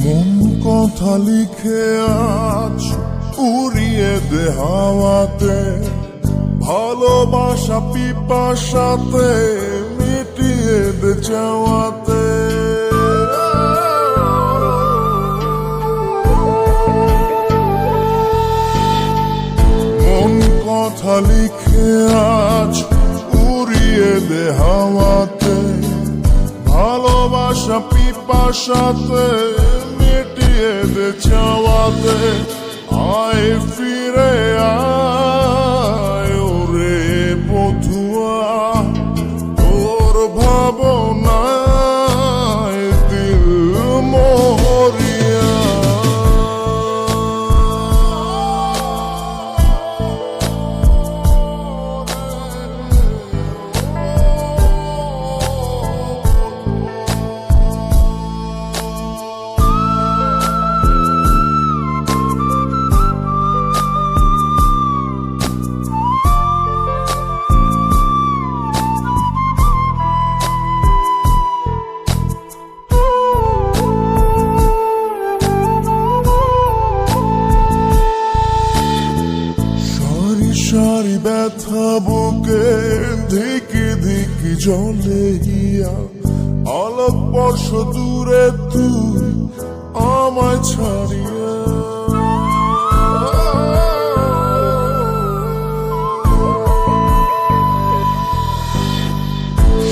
মন কথা লিখে আজ উড়িয়ে দে হাওয়াতে, ভালোবাসা পিপাসাতে মিটিয়ে দে চাওয়াতে। মন কথা লিখে আজ উড়িয়ে দে হাওয়াতে, ভালোবাসা পিপাসাতে মিটিয়ে দে চাওয়াতে। আয় ফিরে আয় ওরে বধুয়া, তোর ভাবনায় দিল মরিয়া। সারি ব্যথা বুকে ধিকি ধিকি জলে গিয়া, আলোক বর্ষ দূরে তুই আমায় ছাড়িয়া।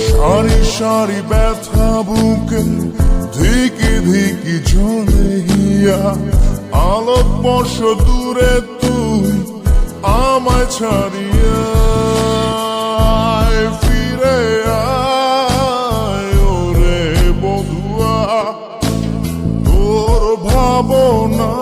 সারি সারি ব্যথা বুকে ধিকি ধিকি জলে গিয়া, আলোক বর্ষ দূরে তুই আমায় ছাড়িয়া। ফিরে আয় ওরে বধুয়া, তোর ভাবনা